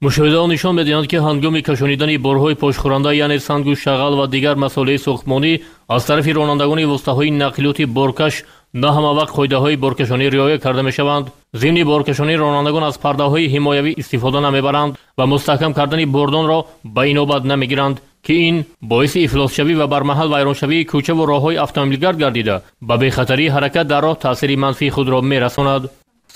мушоҳидаҳо нишон медиҳанд, ки ҳангоми кашонидани борҳои пошхӯранда, яъне сангу шағал ва дигар масъулияи сохтмонӣ аз тарафи ронандагони воситаҳои нақлиёти боркаш на ҳама вақт қоидаҳои боркашонӣ риоя карда мешаванд. зимни боркашонӣ ронандагон аз пардаҳои ҳимоявӣ истифода намебаранд ва мустаҳкам кардани бордонро ба инобат намегиранд, ки ин боиси ифлосшавӣ ва бармаҳал вайроншавии кӯчаву роҳҳои автомобилгард гардида ба бехатарии ҳаракат дар роҳ таъсири манфии худро мерасонад.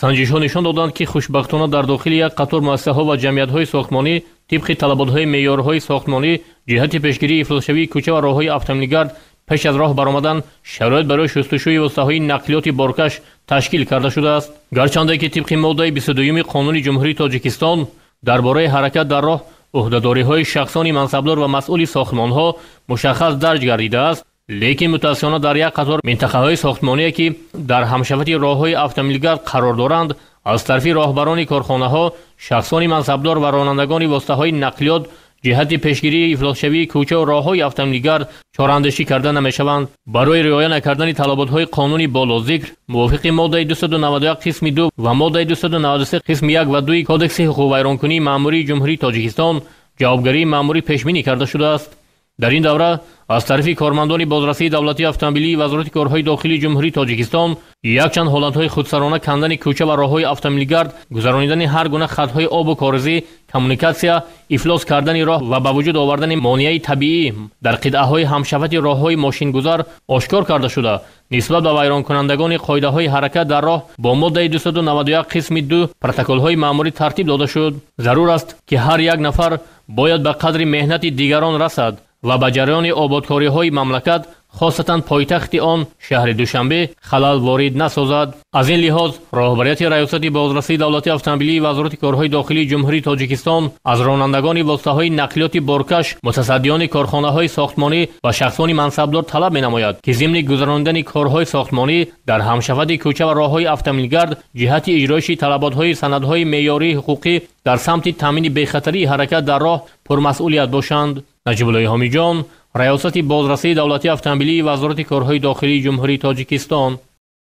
санҷишҳо нишон доданд, ки хушбахтона дар дохили як қатор муассисаҳо ва ҷамъиятҳои сохтмонӣ тибқи талаботҳои меъёрҳои сохтмонӣ ҷиҳати пешгирии ифлосшавии кӯча ва роҳҳои автомобилгард пеш аз роҳ баромадан шароит барои шустушӯи воситаҳои нақлиёти боркаш ташкил карда шудааст. гарчанде ки тибқи моддаи 22 қонуни ҷумҳурии Тоҷикистон дар бораи ҳаракат дар роҳ уҳдадориҳои шахсони мансабдор ва масъули сохтмонҳо мушаххас дарҷ гардидааст, лекин мутаассифона дар як қатор минтақаҳои сохтмоние, ки дар ҳамшафати роҳҳои автомобилгард қарор доранд, аз тарафи роҳбарони корхонаҳо, шахсони мансабдор ва ронандагони воситаҳои нақлиёт ҷиҳати пешгирии ифлосшавии кӯчаву роҳҳои автомобилгард чораандешӣ карда намешаванд. барои риоя накардани талаботҳои қонуни болозикр мувофиқи моддаи 291 қисми 2 ва моддаи 293 қисми 1 ва 2 кодекси ҳуқуқвайронкунии маъмурии ҷумҳурии Тоҷикистон ҷавобгарии маъмурӣ пешбинӣ карда шудааст. дар ин давра аз тарафи кормандони бозрасии давлатии автомобилии Вазорати корҳои дохилии ҷумҳурии Тоҷикистон якчанд ҳолатҳои худсарона кандани кӯча ва роҳҳои автомобилгард, гузаронидани ҳар гуна хатҳои обу коризӣ, коммуникатсия, ифлос кардани роҳ ва ба вуҷуд овардани монеаи табиӣ дар қитъаҳои ҳамшафати роҳҳои мошингузар ошкор карда шуда, нисбат ба вайронкунандагони қоидаҳои ҳаракат дар роҳ бо моддаи 291 қисми 2 протоколҳои маъмурӣ тартиб дода шуд. зарур аст, ки ҳар як нафар бояд ба қадри меҳнати дигарон расад ва ба ҷараёни ободкориҳои мамлакат, хосатан пойтахти он шаҳри Душанбе, халал ворид насозад. аз ин лиҳоз роҳбарияти раёсати бозрасии давлатии автомобилии Вазорати корҳои дохилии ҷумҳурии Тоҷикистон аз ронандагони воситаҳои нақлиёти боркаш, мутасаддиёни корхонаҳои сохтмонӣ ва шахсони мансабдор талаб менамояд, ки зимни гузарондани корҳои сохтмонӣ дар ҳамшафати кӯча ва роҳҳои автомобилгард ҷиҳати иҷроиши талаботҳои санадҳои меъёрии ҳуқуқӣ дар самти таъмини бехатарии ҳаракат дар роҳ пурмасъулият бошанд. Наҷибуллои Ҳомиҷон, раёсати бозрасии давлатии автомобилии Вазорати корҳои дохилии ҷумҳурии Тоҷикистон.